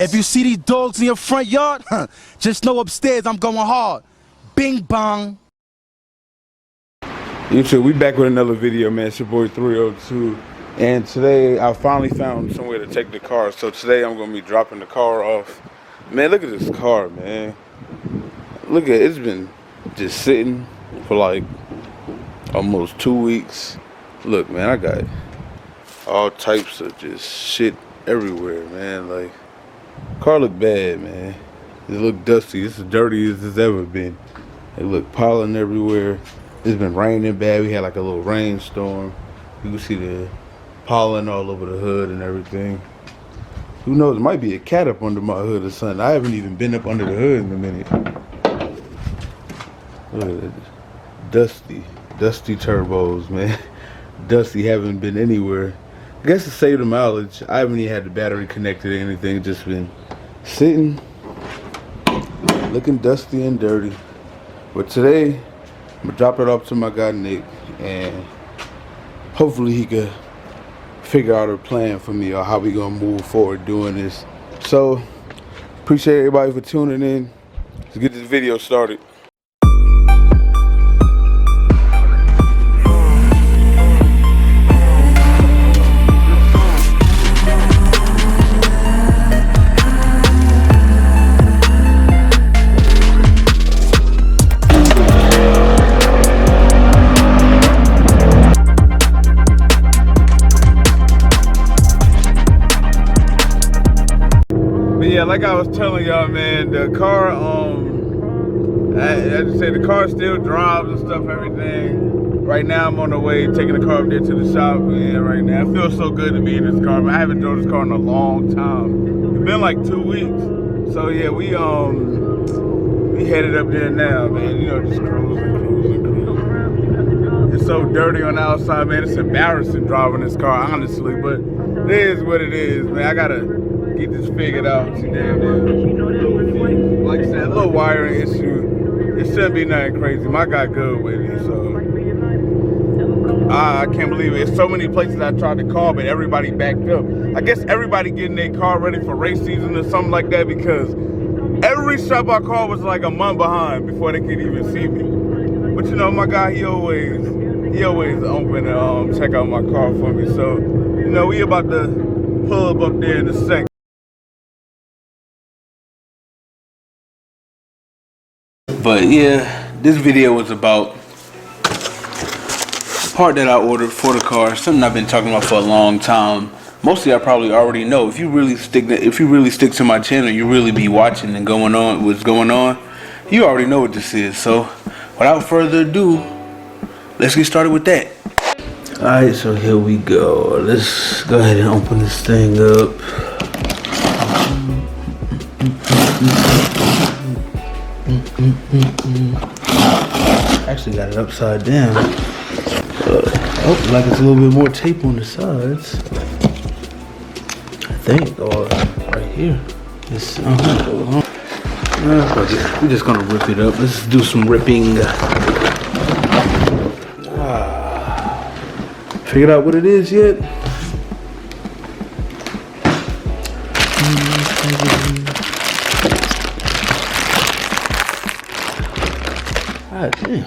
If you see these dogs in your front yard, just know upstairs I'm going hard. Bing bong. YouTube, we back with another video, man. It's your boy 302. And today I finally found somewhere to take the car. So today I'm gonna be dropping the car off. Man, look at this car, man. Look at it, it's been just sitting for like almost 2 weeks. Look, man, I got all types of just shit everywhere, man. Like, car look bad, man. It look dusty. It's as dirty as it's ever been. It look pollen everywhere. It's been raining bad. We had like a little rainstorm. You can see the pollen all over the hood and everything. Who knows? It might be a cat up under my hood or something. I haven't even been up under the hood in a minute. Look at it. Dusty turbos, man. Dusty, haven't been anywhere. I guess to save the mileage, I haven't even had the battery connected or anything. Just been sitting, looking dusty and dirty. But today, I'm gonna drop it off to my guy Nick, and hopefully he could figure out a plan for me or how we gonna move forward doing this. So, appreciate everybody for tuning in. Let's get this video started. Yeah, like I was telling y'all, man, the car, I just said the car still drives and stuff, everything. Right now, I'm on the way, taking the car up there to the shop, and right now, it feels so good to be in this car, man. I haven't drove this car in a long time. It's been like 2 weeks. So yeah, we headed up there now, man. You know, just cruising. It's so dirty on the outside, man. It's embarrassing driving this car, honestly, but it is what it is, man. I gotta get this figured out. See, like I said, a little wiring issue. It shouldn't be nothing crazy. My guy good with it, so I can't believe it. There's so many places I tried to call, but everybody backed up. I guess everybody getting their car ready for race season or something like that, because every shop I called was like a month behind before they could even see me. But you know, my guy, he always open and check out my car for me. So, you know, we about to pull up there in a second. But yeah, this video was about the part that I ordered for the car, something I've been talking about for a long time. Mostly I probably already know. If you really stick to my channel, you really be watching and what's going on. You already know what this is. So without further ado, let's get started with that. Alright, so here we go. Let's go ahead and open this thing up. Actually got it upside down. Oh, like it's a little bit more tape on the sides, I think, or right here. It's we're just gonna rip it up. Let's do some ripping. Figured out what it is yet? God damn.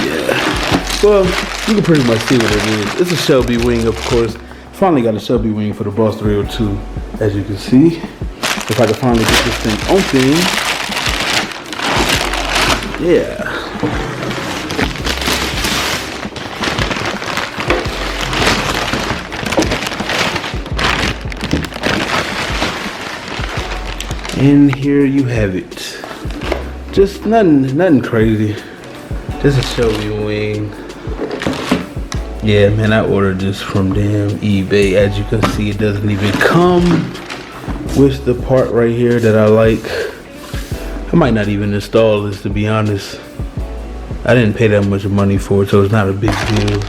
Yeah. Well, you can pretty much see what it is. It's a Shelby wing, of course. Finally got a Shelby wing for the Boss 302, as you can see. If I can finally get this thing open. Yeah. And here you have it. Just nothing crazy. Just a Shelby wing. Yeah, man, I ordered this from damn eBay. As you can see, it doesn't even come with the part right here that I like. I might not even install this, to be honest. I didn't pay that much money for it, so it's not a big deal.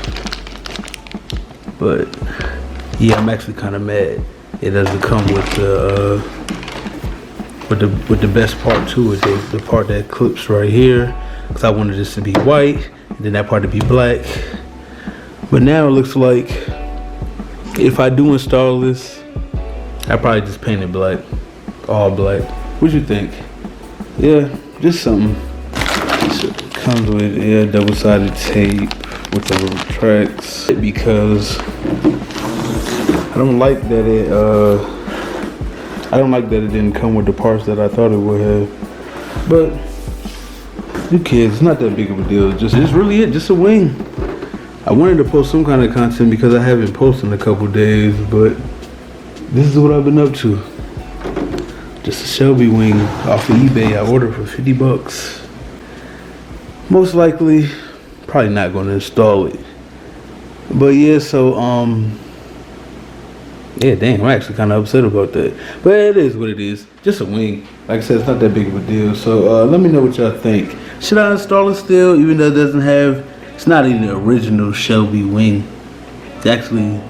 But yeah, I'm actually kind of mad it doesn't come with the best part to it, the part that clips right here, because I wanted this to be white and then that part to be black. But now it looks like if I do install this, I probably just paint it black, all black. What you think? Yeah, just something. So it comes with double-sided tape with the little tracks, because I don't like that it didn't come with the parts that I thought it would have. But who cares? It's not that big of a deal. It's really it. Just a wing. I wanted to post some kind of content because I haven't posted in a couple days, but this is what I've been up to. Just a Shelby wing off of eBay. I ordered for $50. Most likely, probably not going to install it. But yeah, so yeah, damn, I'm actually kind of upset about that. But it is what it is. Just a wing. Like I said, it's not that big of a deal. So let me know what y'all think. Should I install it still, even though it doesn't have, it's not even the original Shelby wing. It's actually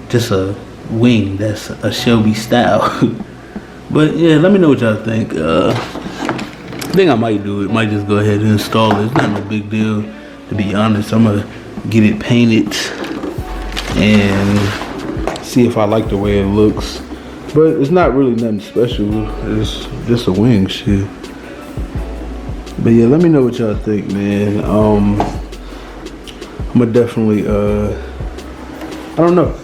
just a wing that's a Shelby style. But yeah, let me know what y'all think. I think I might do it. Might just go ahead and install it. It's not no big deal, to be honest. I'm gonna get it painted and see if I like the way it looks. But it's not really nothing special. It's just a wing shit. But yeah, let me know what y'all think, man. I'm gonna definitely I don't know.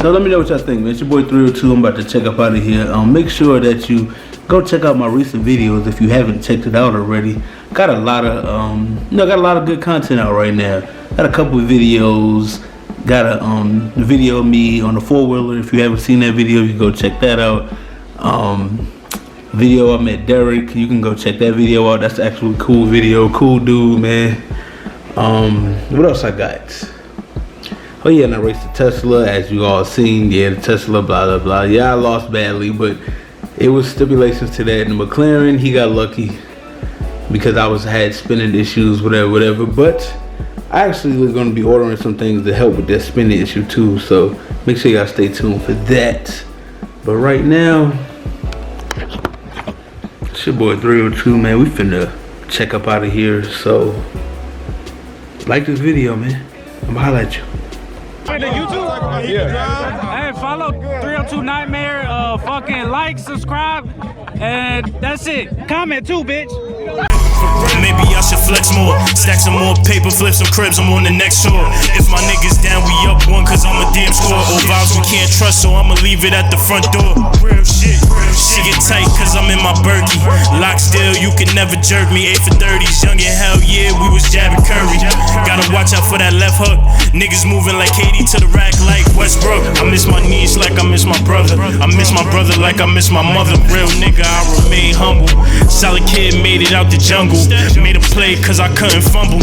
So let me know what y'all think, man. It's your boy 302. I'm about to check up out of here. Make sure that you go check out my recent videos if you haven't checked it out already. Got a lot of got a lot of good content out right now. Got a couple of videos. Got a video of me on the 4-wheeler. If you haven't seen that video, you can go check that out. Video I met Derek. You can go check that video out. That's actually a cool video. Cool dude, man. What else I got? Oh yeah, and I raced the Tesla, as you all seen. Yeah, the Tesla, blah blah blah. Yeah, I lost badly, but it was stipulations to that. And the McLaren, he got lucky because I had spinning issues, whatever. But I actually was going to be ordering some things to help with that spinning issue too. So make sure y'all stay tuned for that. But right now, it's your boy 302, man. We finna check up out of here. So like this video, man. I'm gonna holla at you. Hey, follow 302 Nightmare, fucking like, subscribe, and that's it. Comment too, bitch. Maybe I should flex more, stack some more paper, flip some cribs, I'm on the next tour. If my niggas down, we up one, cause I'm a damn score. Old vibes we can't trust, so I'ma leave it at the front door. Real shit, she get tight, cause I'm in my Berkey. Lock still, you can never jerk me, 8 for 30s. Young and hell yeah, we was jabbing Curry. Gotta watch out for that left hook. Niggas moving like Katie to the rack like Westbrook. I miss my niece like I miss my brother. I miss my brother like I miss my mother. Real nigga, I remain humble. Solid kid made it out the jungle. Made a play cause I couldn't fumble.